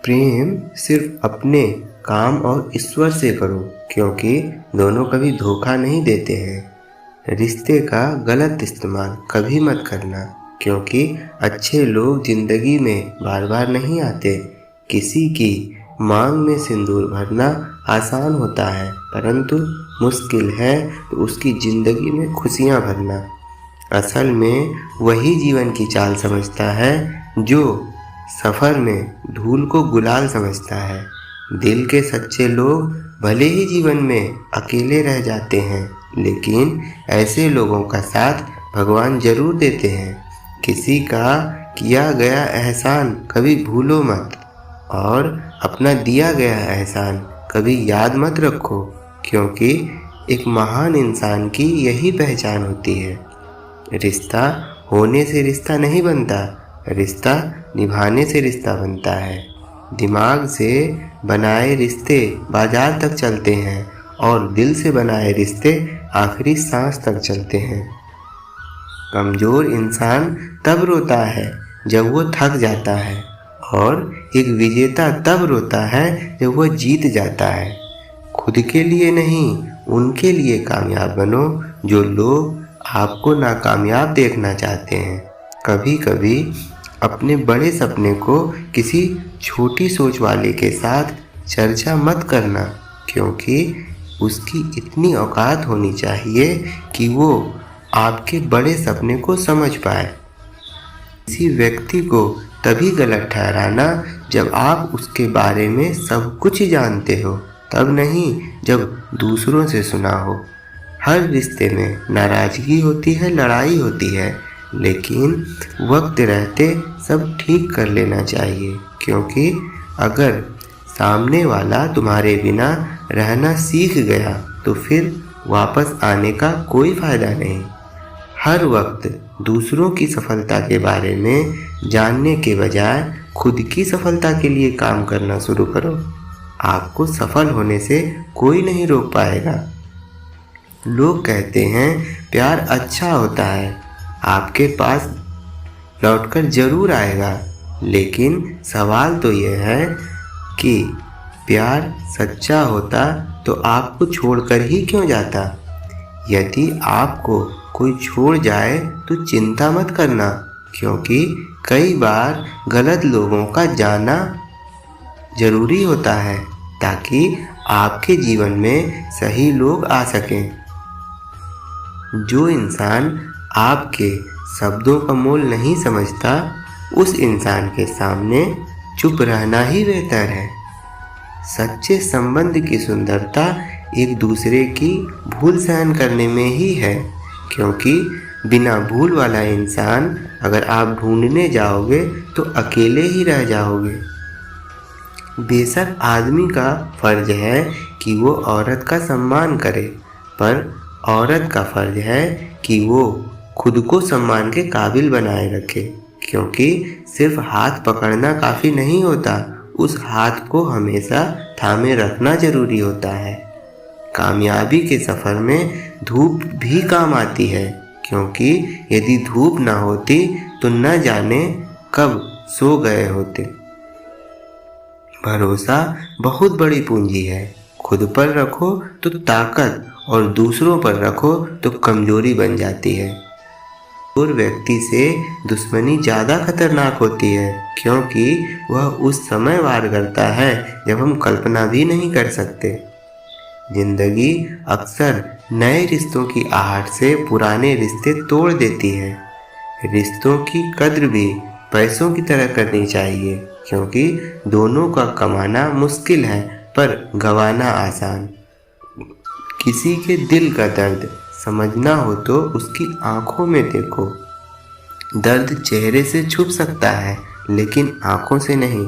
प्रेम सिर्फ अपने काम और ईश्वर से करो, क्योंकि दोनों कभी धोखा नहीं देते हैं। रिश्ते का गलत इस्तेमाल कभी मत करना, क्योंकि अच्छे लोग जिंदगी में बार बार नहीं आते। किसी की मांग में सिंदूर भरना आसान होता है, परंतु मुश्किल है तो उसकी जिंदगी में खुशियां भरना। असल में वही जीवन की चाल समझता है जो सफ़र में धूल को गुलाल समझता है। दिल के सच्चे लोग भले ही जीवन में अकेले रह जाते हैं, लेकिन ऐसे लोगों का साथ भगवान जरूर देते हैं। किसी का किया गया एहसान कभी भूलो मत, और अपना दिया गया एहसान कभी याद मत रखो, क्योंकि एक महान इंसान की यही पहचान होती है। रिश्ता होने से रिश्ता नहीं बनता, रिश्ता निभाने से रिश्ता बनता है। दिमाग से बनाए रिश्ते बाजार तक चलते हैं, और दिल से बनाए रिश्ते आखिरी सांस तक चलते हैं। कमज़ोर इंसान तब रोता है जब वो थक जाता है, और एक विजेता तब रोता है जब वो जीत जाता है। खुद के लिए नहीं, उनके लिए कामयाब बनो जो लोग आपको नाकामयाब देखना चाहते हैं। कभी कभी अपने बड़े सपने को किसी छोटी सोच वाले के साथ चर्चा मत करना, क्योंकि उसकी इतनी औकात होनी चाहिए कि वो आपके बड़े सपने को समझ पाए। किसी व्यक्ति को तभी गलत ठहराना जब आप उसके बारे में सब कुछ जानते हो, तब नहीं जब दूसरों से सुना हो। हर रिश्ते में नाराज़गी होती है, लड़ाई होती है, लेकिन वक्त रहते सब ठीक कर लेना चाहिए, क्योंकि अगर सामने वाला तुम्हारे बिना रहना सीख गया तो फिर वापस आने का कोई फ़ायदा नहीं। हर वक्त दूसरों की सफलता के बारे में जानने के बजाय खुद की सफलता के लिए काम करना शुरू करो। आपको सफल होने से कोई नहीं रोक पाएगा। लोग कहते हैं प्यार अच्छा होता है, आपके पास लौटकर जरूर आएगा, लेकिन सवाल तो यह है कि प्यार सच्चा होता तो आपको छोड़कर ही क्यों जाता। यदि आपको कोई छोड़ जाए तो चिंता मत करना, क्योंकि कई बार गलत लोगों का जाना जरूरी होता है, ताकि आपके जीवन में सही लोग आ सकें। जो इंसान आपके शब्दों का मोल नहीं समझता, उस इंसान के सामने चुप रहना ही बेहतर है। सच्चे संबंध की सुंदरता एक दूसरे की भूल सहन करने में ही है, क्योंकि बिना भूल वाला इंसान अगर आप ढूंढने जाओगे तो अकेले ही रह जाओगे। बेशक आदमी का फर्ज है कि वो औरत का सम्मान करे, पर औरत का फर्ज है कि वो खुद को सम्मान के काबिल बनाए रखे, क्योंकि सिर्फ हाथ पकड़ना काफ़ी नहीं होता, उस हाथ को हमेशा थामे रखना जरूरी होता है। कामयाबी के सफ़र में धूप भी काम आती है, क्योंकि यदि धूप ना होती तो न जाने कब सो गए होते। भरोसा बहुत बड़ी पूंजी है। खुद पर रखो तो ताकत, और दूसरों पर रखो तो कमजोरी बन जाती है। और व्यक्ति से दुश्मनी ज़्यादा खतरनाक होती है, क्योंकि वह उस समय वार करता है जब हम कल्पना भी नहीं कर सकते। जिंदगी अक्सर नए रिश्तों की आहट से पुराने रिश्ते तोड़ देती है। रिश्तों की कद्र भी पैसों की तरह करनी चाहिए, क्योंकि दोनों का कमाना मुश्किल है पर गंवाना आसान। किसी के दिल का दर्द समझना हो तो उसकी आंखों में देखो। दर्द चेहरे से छुप सकता है, लेकिन आंखों से नहीं।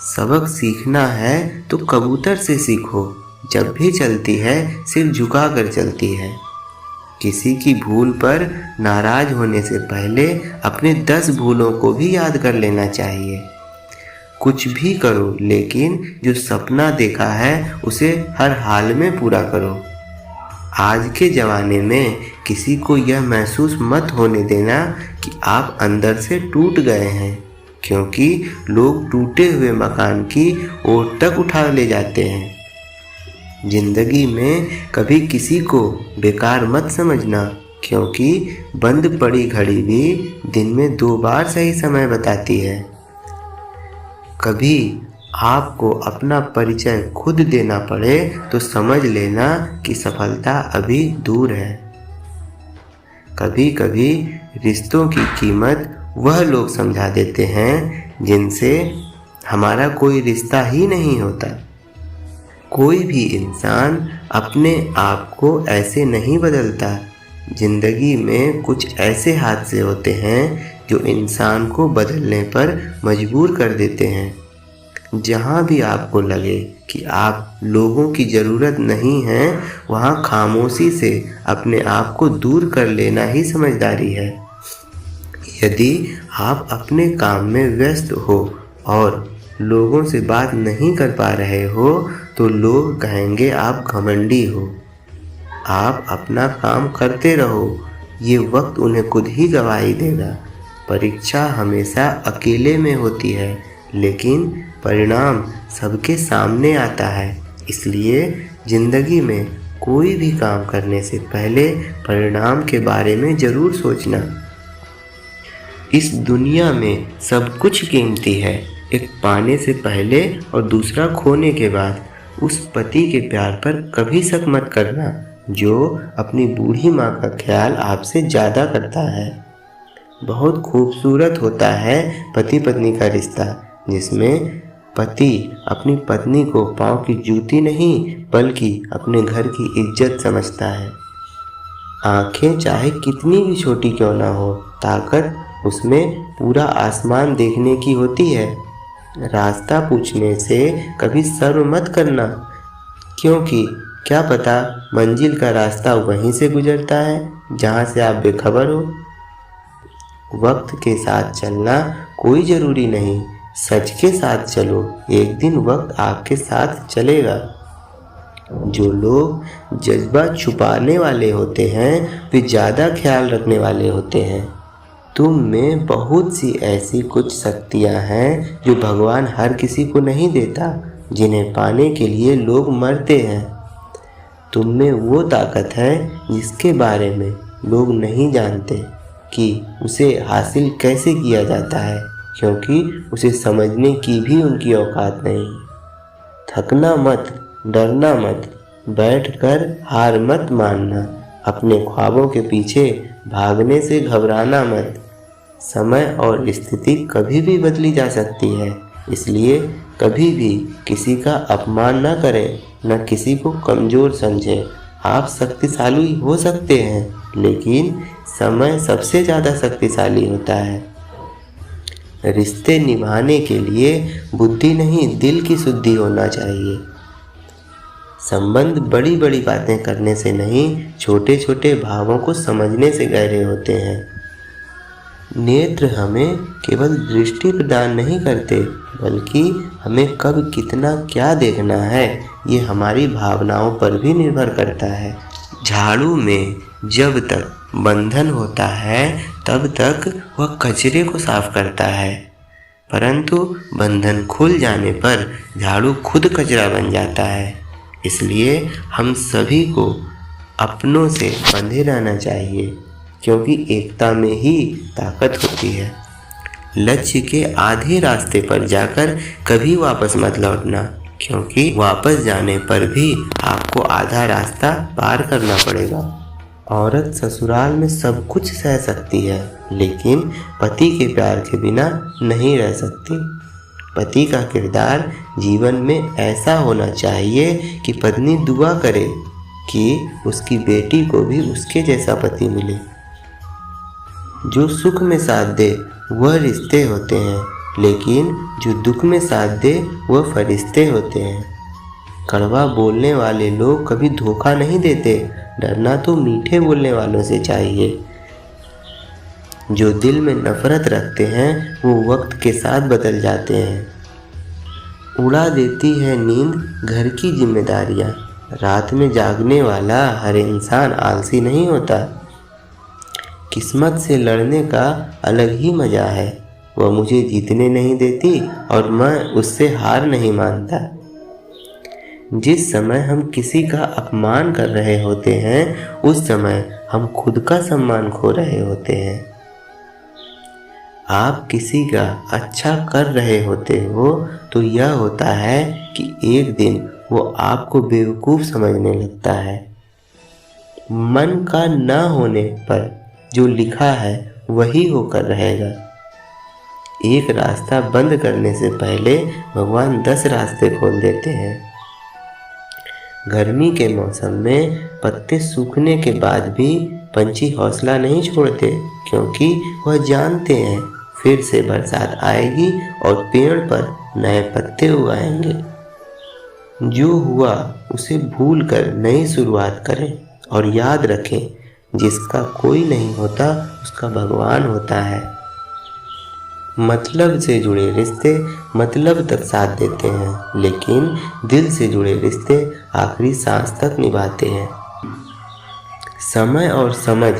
सबक सीखना है तो कबूतर से सीखो, जब भी चलती है सिर झुकाकर चलती है। किसी की भूल पर नाराज होने से पहले अपने 10 भूलों को भी याद कर लेना चाहिए। कुछ भी करो, लेकिन जो सपना देखा है उसे हर हाल में पूरा करो। आज के ज़माने में किसी को यह महसूस मत होने देना कि आप अंदर से टूट गए हैं, क्योंकि लोग टूटे हुए मकान की ओर तक उठा ले जाते हैं। जिंदगी में कभी किसी को बेकार मत समझना, क्योंकि बंद पड़ी घड़ी भी दिन में 2 बार सही समय बताती है। कभी आपको अपना परिचय खुद देना पड़े तो समझ लेना कि सफलता अभी दूर है। कभी कभी रिश्तों की कीमत वह लोग समझा देते हैं जिनसे हमारा कोई रिश्ता ही नहीं होता। कोई भी इंसान अपने आप को ऐसे नहीं बदलता। जिंदगी में कुछ ऐसे हादसे होते हैं जो इंसान को बदलने पर मजबूर कर देते हैं। जहाँ भी आपको लगे कि आप लोगों की ज़रूरत नहीं है, वहाँ खामोशी से अपने आप को दूर कर लेना ही समझदारी है। यदि आप अपने काम में व्यस्त हो और लोगों से बात नहीं कर पा रहे हो तो लोग कहेंगे आप घमंडी हो। आप अपना काम करते रहो, ये वक्त उन्हें खुद ही गवाही देगा। परीक्षा हमेशा अकेले में होती है, लेकिन परिणाम सबके सामने आता है। इसलिए ज़िंदगी में कोई भी काम करने से पहले परिणाम के बारे में ज़रूर सोचना। इस दुनिया में सब कुछ कीमती है, एक पाने से पहले और दूसरा खोने के बाद। उस पति के प्यार पर कभी शक मत करना जो अपनी बूढ़ी माँ का ख्याल आपसे ज़्यादा करता है। बहुत खूबसूरत होता है पति पत्नी का रिश्ता, जिसमें पति अपनी पत्नी को पाँव की जूती नहीं बल्कि अपने घर की इज्जत समझता है। आंखें चाहे कितनी भी छोटी क्यों ना हो, ताकत उसमें पूरा आसमान देखने की होती है। रास्ता पूछने से कभी शर्म मत करना, क्योंकि क्या पता मंजिल का रास्ता वहीं से गुजरता है जहाँ से आप बेखबर हो। वक्त के साथ चलना कोई ज़रूरी नहीं, सच के साथ चलो, एक दिन वक्त आपके साथ चलेगा। जो लोग जज्बा छुपाने वाले होते हैं वे ज़्यादा ख्याल रखने वाले होते हैं। तुम में बहुत सी ऐसी कुछ शक्तियाँ हैं जो भगवान हर किसी को नहीं देता, जिन्हें पाने के लिए लोग मरते हैं। तुम में वो ताकत है जिसके बारे में लोग नहीं जानते कि उसे हासिल कैसे किया जाता है, क्योंकि उसे समझने की भी उनकी औकात नहीं। थकना मत, डरना मत, बैठकर हार मत मानना, अपने ख्वाबों के पीछे भागने से घबराना मत। समय और स्थिति कभी भी बदली जा सकती है, इसलिए कभी भी किसी का अपमान न करें, न किसी को कमज़ोर समझें। आप शक्तिशाली हो सकते हैं, लेकिन समय सबसे ज़्यादा शक्तिशाली होता है। रिश्ते निभाने के लिए बुद्धि नहीं, दिल की शुद्धि होना चाहिए। संबंध बड़ी बड़ी बातें करने से नहीं, छोटे छोटे भावों को समझने से गहरे होते हैं। नेत्र हमें केवल दृष्टि प्रदान नहीं करते, बल्कि हमें कब कितना क्या देखना है ये हमारी भावनाओं पर भी निर्भर करता है। झाड़ू में जब तक बंधन होता है तब तक वह कचरे को साफ करता है, परंतु बंधन खुल जाने पर झाड़ू खुद कचरा बन जाता है। इसलिए हम सभी को अपनों से बंधे रहना चाहिए, क्योंकि एकता में ही ताकत होती है। लक्ष्य के आधे रास्ते पर जाकर कभी वापस मत लौटना, क्योंकि वापस जाने पर भी आपको आधा रास्ता पार करना पड़ेगा। औरत ससुराल में सब कुछ सह सकती है, लेकिन पति के प्यार के बिना नहीं रह सकती। पति का किरदार जीवन में ऐसा होना चाहिए कि पत्नी दुआ करे कि उसकी बेटी को भी उसके जैसा पति मिले। जो सुख में साथ दे वह रिश्ते होते हैं, लेकिन जो दुख में साथ दे वह फरिश्ते होते हैं। कड़वा बोलने वाले लोग कभी धोखा नहीं देते, डरना तो मीठे बोलने वालों से चाहिए। जो दिल में नफरत रखते हैं वो वक्त के साथ बदल जाते हैं। उड़ा देती है नींद घर की जिम्मेदारियाँ। रात में जागने वाला हर इंसान आलसी नहीं होता। किस्मत से लड़ने का अलग ही मज़ा है, वह मुझे जीतने नहीं देती और मैं उससे हार नहीं मानता। जिस समय हम किसी का अपमान कर रहे होते हैं उस समय हम खुद का सम्मान खो रहे होते हैं। आप किसी का अच्छा कर रहे होते हो तो यह होता है कि एक दिन वो आपको बेवकूफ़ समझने लगता है। मन का न होने पर जो लिखा है वही होकर रहेगा। एक रास्ता बंद करने से पहले भगवान 10 रास्ते खोल देते हैं। गर्मी के मौसम में पत्ते सूखने के बाद भी पंछी हौसला नहीं छोड़ते, क्योंकि वह जानते हैं फिर से बरसात आएगी और पेड़ पर नए पत्ते उगाएंगे। जो हुआ उसे भूल कर नई शुरुआत करें और याद रखें, जिसका कोई नहीं होता उसका भगवान होता है। मतलब से जुड़े रिश्ते मतलब तक साथ देते हैं, लेकिन दिल से जुड़े रिश्ते आखिरी सांस तक निभाते हैं। समय और समझ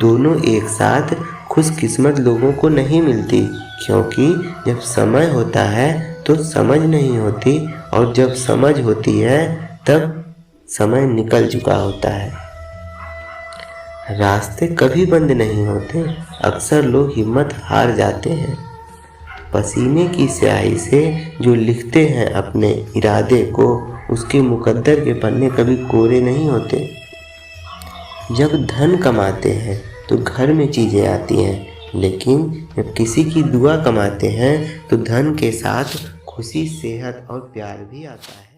दोनों एक साथ खुशकिस्मत लोगों को नहीं मिलती, क्योंकि जब समय होता है तो समझ नहीं होती और जब समझ होती है तब समय निकल चुका होता है। रास्ते कभी बंद नहीं होते, अक्सर लोग हिम्मत हार जाते हैं। पसीने की स्याही से जो लिखते हैं अपने इरादे को, उसके मुकद्दर के पन्ने कभी कोरे नहीं होते। जब धन कमाते हैं तो घर में चीज़ें आती हैं, लेकिन जब किसी की दुआ कमाते हैं तो धन के साथ खुशी, सेहत और प्यार भी आता है।